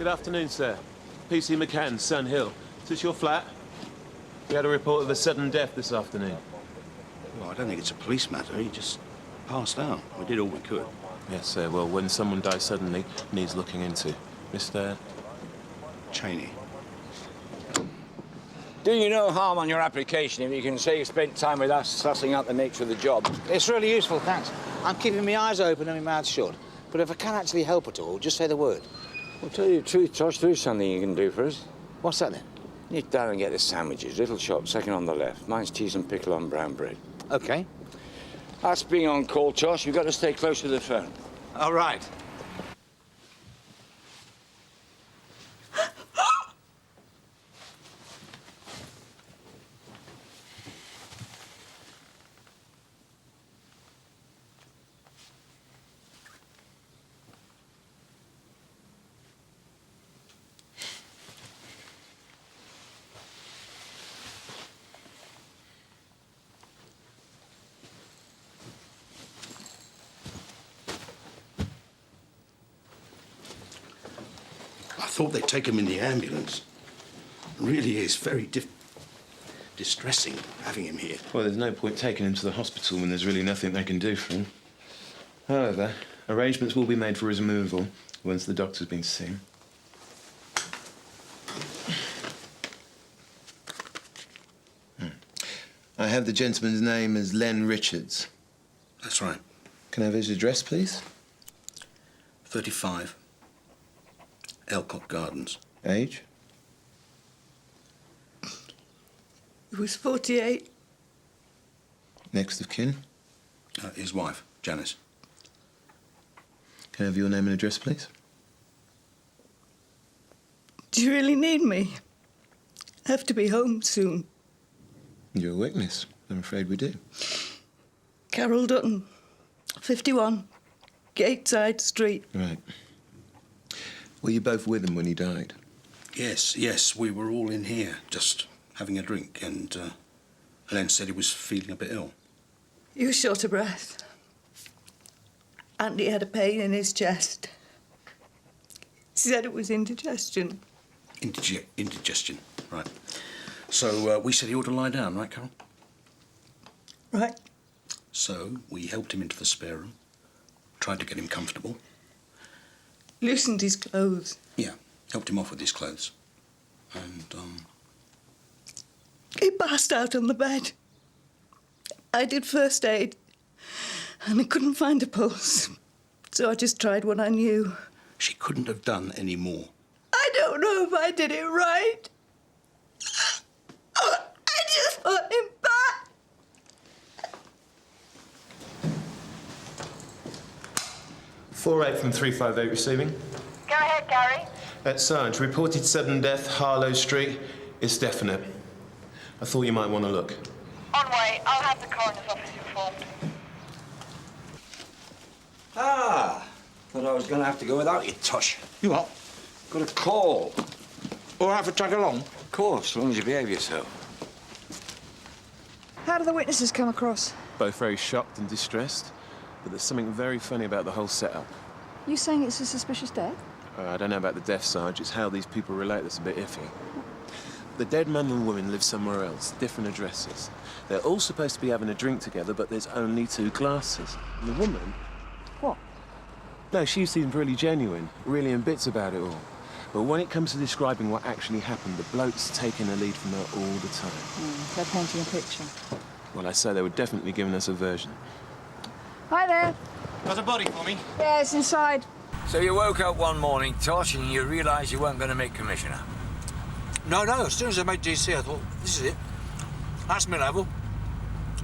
Good afternoon, sir. PC McCann, Sun Hill. Is this your flat? We had a report of a sudden death this afternoon. Well, I don't think it's a police matter. He just passed out. We did all we could. Yes, sir. Well, when someone dies suddenly, it needs looking into. Mr. Cheney. Do you no harm on your application if you can say you spent time with us sussing out the nature of the job? It's really useful, thanks. I'm keeping my eyes open and my mouth shut. But if I can actually help at all, just say the word. I'll tell you the truth, Tosh, there is something you can do for us. What's that then? Nip down and get the sandwiches. Little shop, second on the left. Mine's cheese and pickle on brown bread. OK. That's being on call, Tosh. You've got to stay close to the phone. All right. I thought they'd take him in the ambulance. It really is very distressing having him here. Well, there's no point taking him to the hospital when there's really nothing they can do for him. However, arrangements will be made for his removal once the doctor's been seen. I have the gentleman's name as Len Richards. That's right. Can I have his address, please? 35. Elcott Gardens. Age? He was 48. Next of kin? His wife, Janice. Can I have your name and address, please? Do you really need me? I have to be home soon. You're a witness. I'm afraid we do. Carol Dutton, 51, Gateside Street. Right. Were you both with him when he died? Yes, we were all in here, just having a drink, and Len said he was feeling a bit ill. He was short of breath. Andy had a pain in his chest. She said it was indigestion. Indigestion, right. So we said he ought to lie down, right, Carol? Right. So we helped him into the spare room, tried to get him comfortable. Loosened his clothes. Yeah, helped him off with his clothes. And, He passed out on the bed. I did first aid, and I couldn't find a pulse. So I just tried what I knew. She couldn't have done any more. I don't know if I did it right. I just want him back. 48 from 358 receiving. Go ahead, Gary. Sarge, reported sudden death, Harlow Street. It's definite. I thought you might want to look. On way. I'll have the coroner's office informed. Ah, thought I was going to have to go without you, Tosh. You what? Got a call. All right for tag along? Of course, as long as you behave yourself. How do the witnesses come across? Both very shocked and distressed, but there's something very funny about the whole setup. You saying it's a suspicious death? I don't know about the death, Sarge. It's how these people relate that's a bit iffy. The dead man and woman live somewhere else, different addresses. They're all supposed to be having a drink together, but there's only 2 glasses. And the woman... What? No, she seemed really genuine, really in bits about it all. But when it comes to describing what actually happened, the bloke's taking a lead from her all the time. They're painting a picture. Well, I say they were definitely giving us a version. Hi there. Got a body for me? Yeah, it's inside. So you woke up one morning, Tosh, and you realised you weren't going to make commissioner? No. As soon as I made GC, I thought, this is it. That's my level.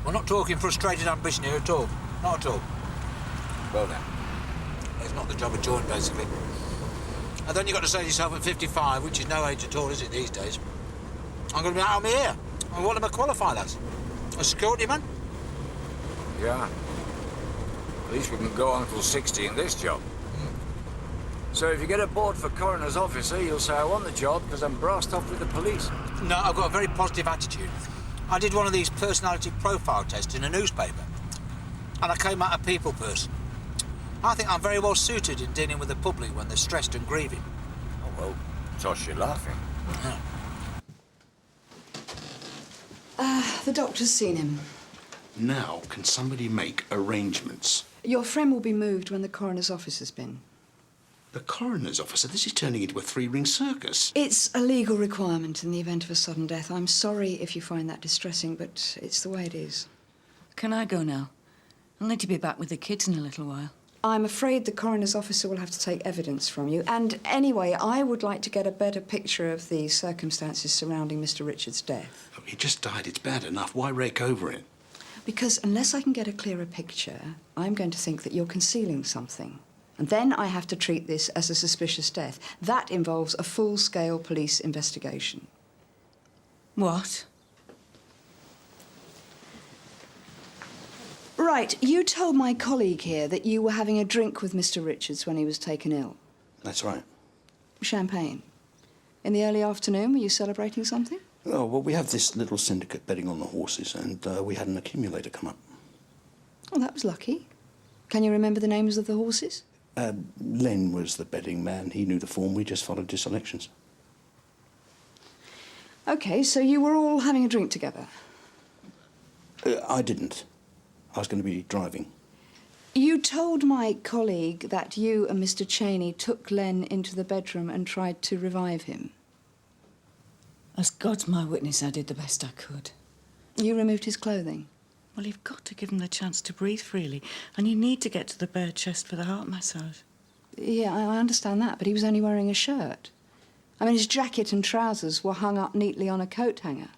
We're not talking frustrated ambition here at all. Not at all. Well then. It's not the job of joint, basically. And then you've got to say to yourself at 55, which is no age at all, is it, these days? I'm going to be out of my ear. And what am I qualified as? A security man? Yeah. At least we can go on till 60 in this job. So if you get a board for coroner's officer, you'll say, I want the job because I'm brassed off with the police. No, I've got a very positive attitude. I did one of these personality profile tests in a newspaper, and I came out a people person. I think I'm very well suited in dealing with the public when they're stressed and grieving. Well, Tosh, you're laughing. The doctor's seen him. Now, can somebody make arrangements? Your friend will be moved when the coroner's office has been. The coroner's officer? This is turning into a three-ring circus. It's a legal requirement in the event of a sudden death. I'm sorry if you find that distressing, but it's the way it is. Can I go now? I'll need to be back with the kids in a little while. I'm afraid the coroner's officer will have to take evidence from you. And anyway, I would like to get a better picture of the circumstances surrounding Mr. Richards' death. Oh, he just died. It's bad enough. Why rake over it? Because unless I can get a clearer picture, I'm going to think that you're concealing something. And then I have to treat this as a suspicious death. That involves a full-scale police investigation. What? Right, you told my colleague here that you were having a drink with Mr. Richards when he was taken ill. That's right. Champagne. In the early afternoon, were you celebrating something? Oh, well, we have this little syndicate betting on the horses, and we had an accumulator come up. Oh, that was lucky. Can you remember the names of the horses? Len was the betting man. He knew the form. We just followed his selections. OK, so you were all having a drink together? I didn't. I was going to be driving. You told my colleague that you and Mr. Cheney took Len into the bedroom and tried to revive him. As God's my witness, I did the best I could. You removed his clothing? Well, you've got to give him the chance to breathe freely, and you need to get to the bare chest for the heart massage. Yeah, I understand that, but he was only wearing a shirt. I mean, his jacket and trousers were hung up neatly on a coat hanger.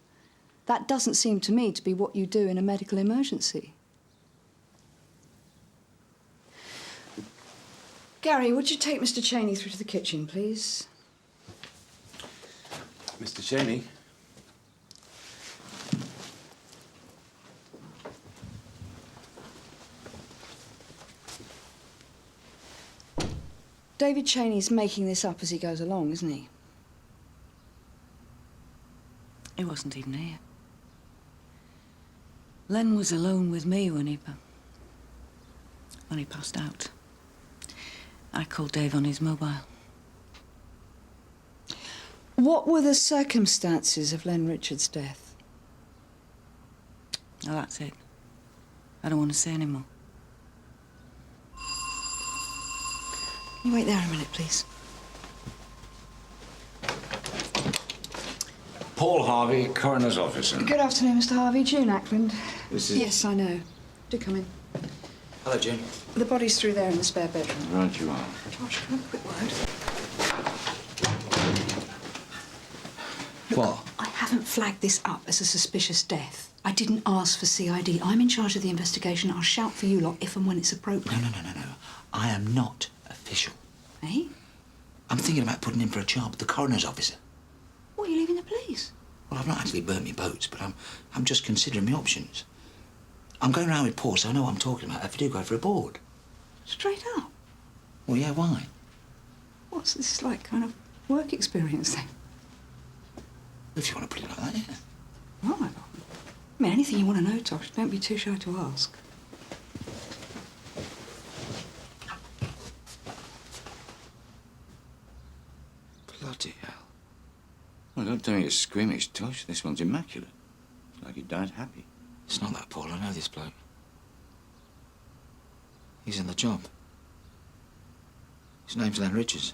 That doesn't seem to me to be what you do in a medical emergency. Gary, would you take Mr. Cheney through to the kitchen, please? Mr. Cheney? David Cheney's making this up as he goes along, isn't he? He wasn't even here. Len was alone with me when he passed out. I called Dave on his mobile. What were the circumstances of Len Richards' death? Oh, that's it. I don't want to say any more. You wait there a minute, please. Paul Harvey, coroner's officer. Good afternoon, Mr. Harvey. June Ackland. This is... Yes, I know. Do come in. Hello, June. The body's through there in the spare bedroom. Right you are. Tosh, can I have a quick word? What? I haven't flagged this up as a suspicious death. I didn't ask for CID. I'm in charge of the investigation. I'll shout for you lot if and when it's appropriate. No. I am not official. Eh? I'm thinking about putting in for a job at the coroner's officer. What, are you leaving the police? Well, I've not actually burnt my boats, but I'm just considering my options. I'm going round with Paul, so I know what I'm talking about if I do go for a board. Straight up? Well, yeah, why? What's this like kind of work experience then? If you want to put it like that, yeah. Oh, I mean, anything you want to know, Tosh. Don't be too shy to ask. Bloody hell. Well, don't tell me it's squeamish, Tosh. This one's immaculate. It's like he died happy. It's not that, Paul. I know this bloke. He's in the job. His name's Len Richards.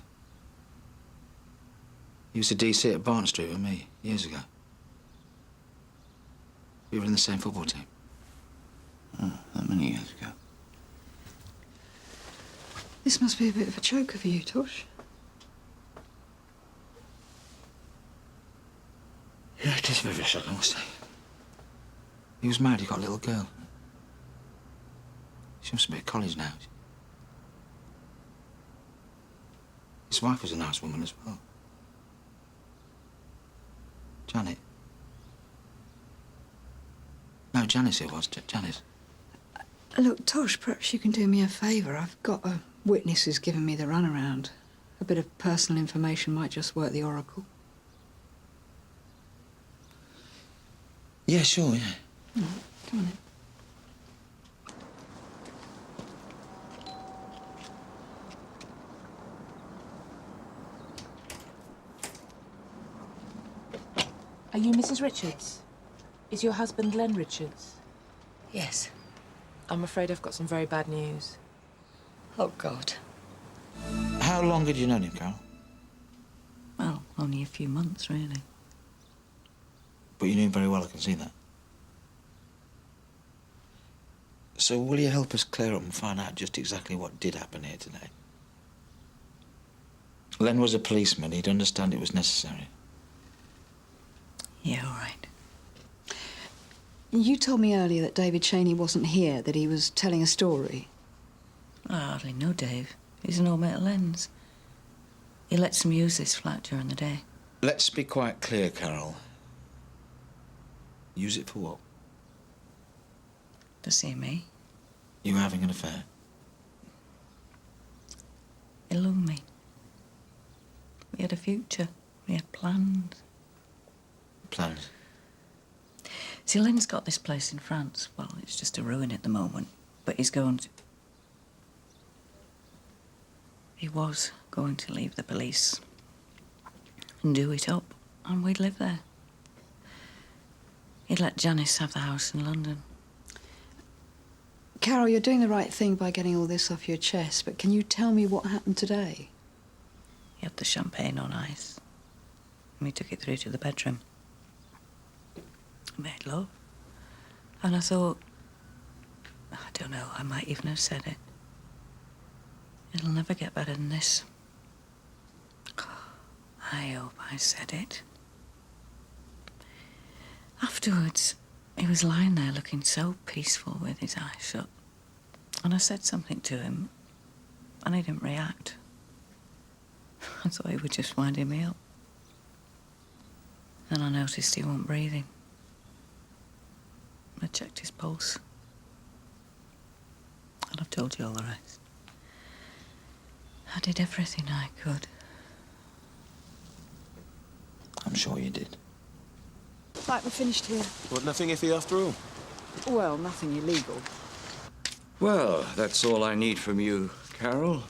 He was a DC at Barton Street with me years ago. We were in the same football team. Oh, that many years ago. This must be a bit of a choker for you, Tosh. Yeah, it is very shocking, I must say. He was married, he got a little girl. She must be at college now. His wife was a nice woman as well. Janet. No, Janice it was, Janice. Look, Tosh, perhaps you can do me a favour. I've got a witness who's given me the runaround. A bit of personal information might just work the oracle. Yeah, sure, yeah. All right, come on in. Are you Mrs. Richards? Is your husband Len Richards? Yes. I'm afraid I've got some very bad news. Oh, God. How long had you known him, Carol? Well, only a few months, really. But you knew him very well, I can see that. So will you help us clear up and find out just exactly what did happen here today? Len was a policeman. He'd understand it was necessary. Yeah, all right. You told me earlier that David Cheney wasn't here, that he was telling a story. I hardly know Dave. He's an old mate of Len's. He lets him use this flat during the day. Let's be quite clear, Carol. Use it for what? To see me. You having an affair? He loved me. We had a future. We had plans. Plans? See, Len's got this place in France. Well, it's just a ruin at the moment. But he's going to... He was going to leave the police and do it up, and we'd live there. He'd let Janice have the house in London. Carol, you're doing the right thing by getting all this off your chest, but can you tell me what happened today? He had the champagne on ice, and we took it through to the bedroom. We made love. And I thought, I don't know, I might even have said it. It'll never get better than this. I hope I said it. Afterwards, he was lying there looking so peaceful with his eyes shut. And I said something to him, and he didn't react. I thought he was just winding me up. Then I noticed he wasn't breathing. I checked his pulse. And I've told you all the rest. I did everything I could. I'm sure you did. Right, we're finished here. What, nothing iffy after all? Well, nothing illegal. Well, that's all I need from you, Carol.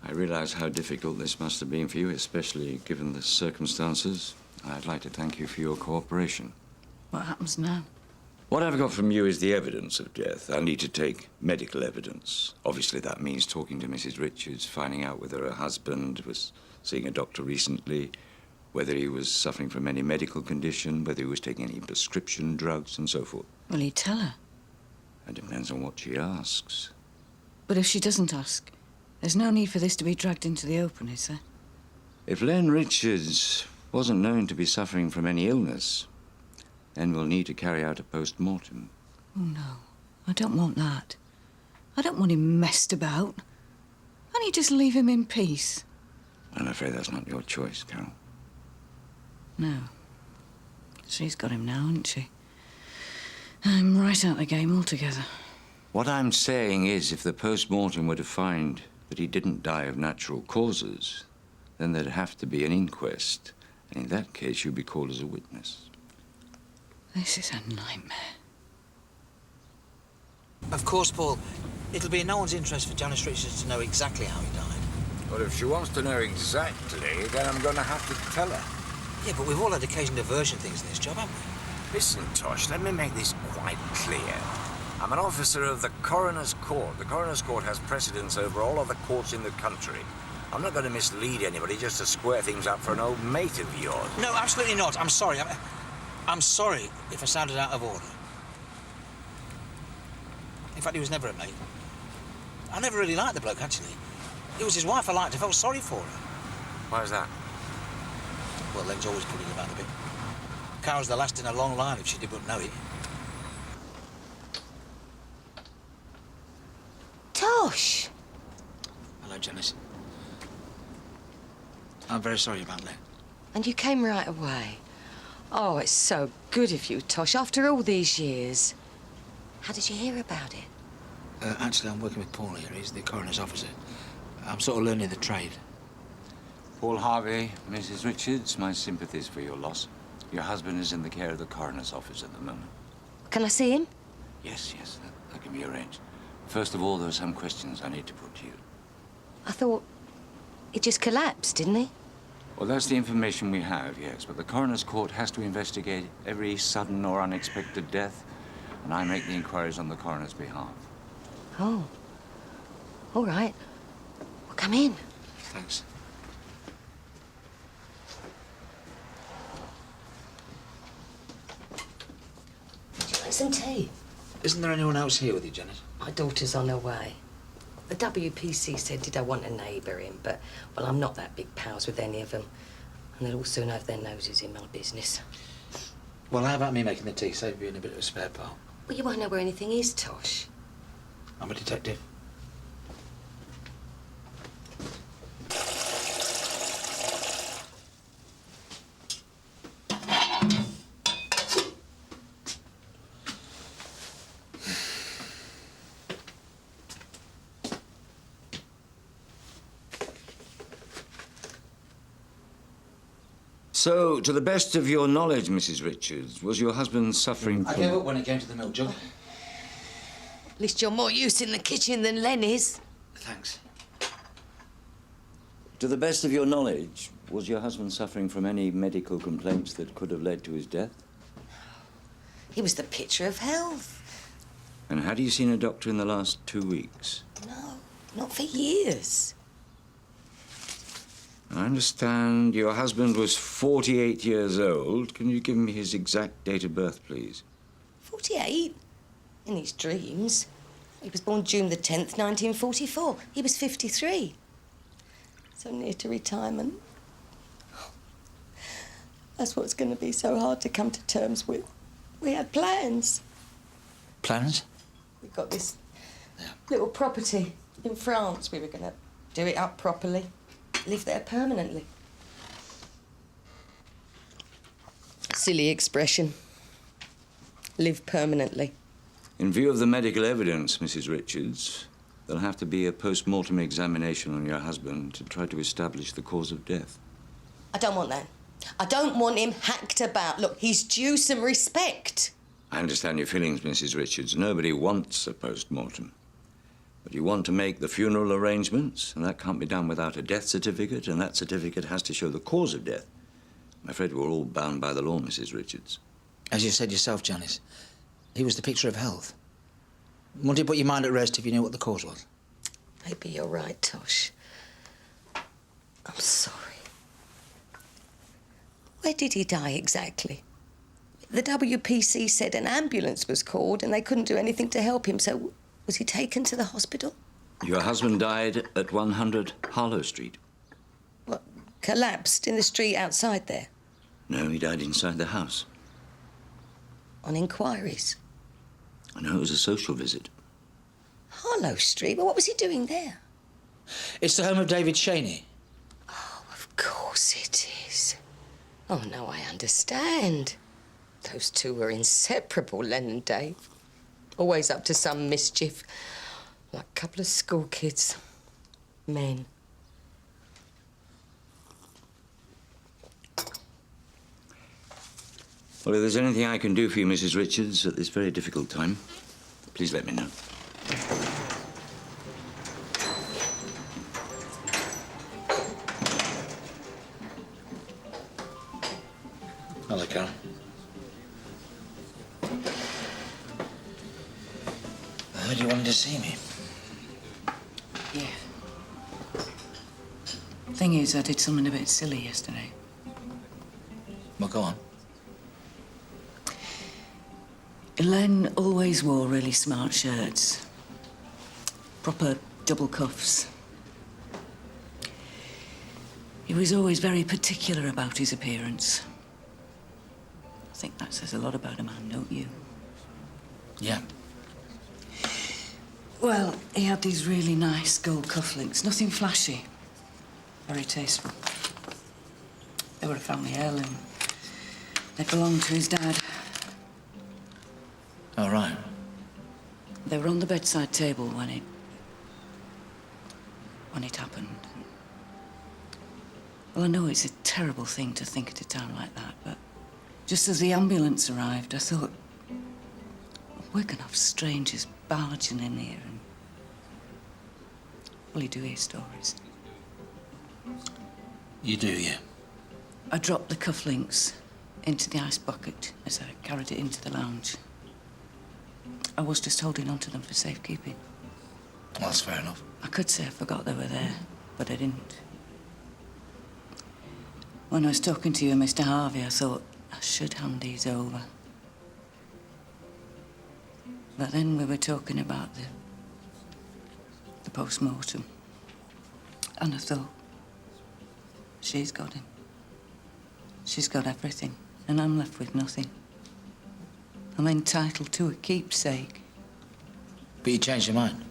I realise how difficult this must have been for you, especially given the circumstances. I'd like to thank you for your cooperation. What happens now? What I've got from you is the evidence of death. I need to take medical evidence. Obviously, that means talking to Mrs. Richards, finding out whether her husband was seeing a doctor recently, whether he was suffering from any medical condition, whether he was taking any prescription drugs, and so forth. Will you tell her? It depends on what she asks. But if she doesn't ask, there's no need for this to be dragged into the open, is there? If Len Richards wasn't known to be suffering from any illness, then we'll need to carry out a post-mortem. Oh, no. I don't want that. I don't want him messed about. Can't you just leave him in peace? I'm afraid that's not your choice, Carol. No. She's got him now, hasn't she? I'm right out the game altogether. What I'm saying is, if the post-mortem were to find that he didn't die of natural causes, then there'd have to be an inquest. And in that case, you'd be called as a witness. This is a nightmare. Of course, Paul. It'll be in no one's interest for Janice Richards to know exactly how he died. But if she wants to know exactly, then I'm going to have to tell her. Yeah, but we've all had occasion to version things in this job, haven't we? Listen, Tosh, let me make this quite clear. I'm an officer of the Coroner's Court. The Coroner's Court has precedence over all other courts in the country. I'm not going to mislead anybody just to square things up for an old mate of yours. No, absolutely not. I'm sorry. I'm sorry if I sounded out of order. In fact, he was never a mate. I never really liked the bloke, actually. It was his wife I liked. I felt sorry for her. Why is that? Well, Len's always putting about a bit. Carol's the last in a long line if she didn't know it. Tosh! Hello, Janice. I'm very sorry about Len. And you came right away. Oh, it's so good of you, Tosh, after all these years. How did you hear about it? Actually, I'm working with Paul here. He's the coroner's officer. I'm sort of learning the trade. Paul Harvey, Mrs. Richards, my sympathies for your loss. Your husband is in the care of the coroner's office at the moment. Can I see him? Yes, that can be arranged. First of all, there are some questions I need to put to you. I thought he just collapsed, didn't he? Well, that's the information we have, yes. But the coroner's court has to investigate every sudden or unexpected death, and I make the inquiries on the coroner's behalf. Oh. All right. Well, come in. Thanks. Would you like some tea? Isn't there anyone else here with you, Janet? My daughter's on her way. The WPC said, did I want a neighbour in? But, well, I'm not that big pals with any of them. And they'll all soon have their noses in my business. Well, how about me making the tea? Save you in a bit of a spare part. Well, you won't know where anything is, Tosh. I'm a detective. So, to the best of your knowledge, Mrs. Richards, was your husband suffering from... I gave up when it came to the milk jug. At least you're more use in the kitchen than Len is. Thanks. To the best of your knowledge, was your husband suffering from any medical complaints that could have led to his death? He was the picture of health. And had you seen a doctor in the last 2 weeks? No, not for years. I understand your husband was 48 years old. Can you give me his exact date of birth, please? 48? In his dreams. He was born June the 10th, 1944. He was 53. So near to retirement. That's what's going to be so hard to come to terms with. We had plans. Plans? We got this little property in France. We were going to do it up properly. Live there permanently. Silly expression. Live permanently. In view of the medical evidence, Mrs. Richards, there'll have to be a post-mortem examination on your husband to try to establish the cause of death. I don't want that. I don't want him hacked about. Look, he's due some respect. I understand your feelings, Mrs. Richards. Nobody wants a post-mortem. But you want to make the funeral arrangements, and that can't be done without a death certificate, and that certificate has to show the cause of death. I'm afraid we're all bound by the law, Mrs. Richards. As you said yourself, Janice, he was the picture of health. Wouldn't it put your mind at rest if you knew what the cause was? Maybe you're right, Tosh. I'm sorry. Where did he die exactly? The WPC said an ambulance was called and they couldn't do anything to help him, so was he taken to the hospital? Your husband died at 100 Harlow Street. What, collapsed in the street outside there? No, he died inside the house. On inquiries? I know it was a social visit. Harlow Street? Well, what was he doing there? It's the home of David Shaney. Oh, of course it is. Oh, no, I understand. Those two were inseparable, Len and Dave. Always up to some mischief. Like a couple of school kids. Men. Well, if there's anything I can do for you, Mrs. Richards, at this very difficult time, please let me know. Hello, Carol. I heard you wanted to see me. Yeah. Thing is, I did something a bit silly yesterday. Well, go on. Len always wore really smart shirts. Proper double cuffs. He was always very particular about his appearance. I think that says a lot about a man, don't you? Yeah. Well, he had these really nice gold cufflinks, nothing flashy. Very tasteful. They were a family heirloom. They belonged to his dad. All right. They were on the bedside table when it happened. Well, I know it's a terrible thing to think at a time like that, but just as the ambulance arrived, I thought, we're going to have strangers barging in here and... Well, you do hear stories. You do, yeah. I dropped the cufflinks into the ice bucket as I carried it into the lounge. I was just holding on to them for safekeeping. Well, that's fair enough. I could say I forgot they were there, but I didn't. When I was talking to you, Mr. Harvey, I thought I should hand these over. But then we were talking about the post-mortem. And I thought, she's got him. She's got everything, and I'm left with nothing. I'm entitled to a keepsake. But you changed your mind.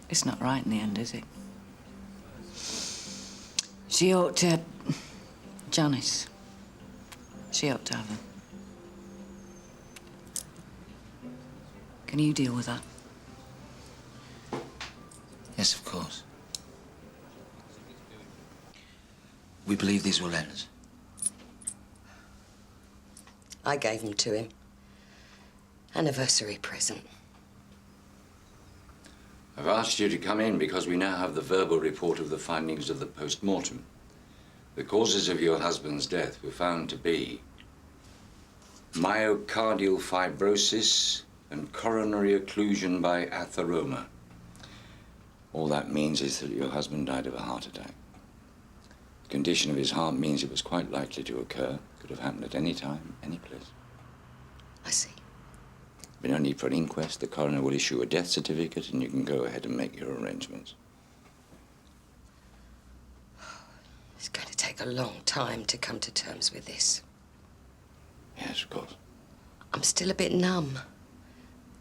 It's not right in the end, is it? She ought to... Janice. She ought to have him. Can you deal with that? Yes, of course. We believe these were Len's. I gave them to him. Anniversary present. I've asked you to come in because we now have the verbal report of the findings of the post-mortem. The causes of your husband's death were found to be myocardial fibrosis and coronary occlusion by atheroma. All that means is that your husband died of a heart attack. The condition of his heart means it was quite likely to occur. Could have happened at any time, any place. I see. There'll be no need for an inquest. The coroner will issue a death certificate and you can go ahead and make your arrangements. It's going to take a long time to come to terms with this. Yes, of course. I'm still a bit numb.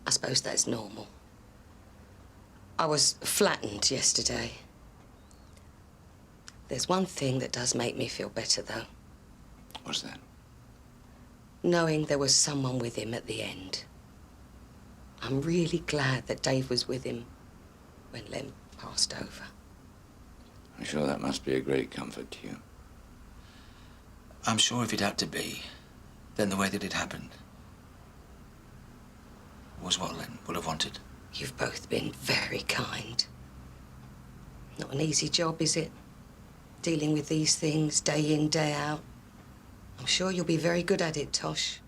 I suppose that's normal. I was flattened yesterday. There's one thing that does make me feel better, though. What's that? Knowing there was someone with him at the end. I'm really glad that Dave was with him when Len passed over. I'm sure that must be a great comfort to you. I'm sure if it had to be, then the way that it happened was what Len would have wanted. You've both been very kind. Not an easy job, is it? Dealing with these things day in, day out. I'm sure you'll be very good at it, Tosh.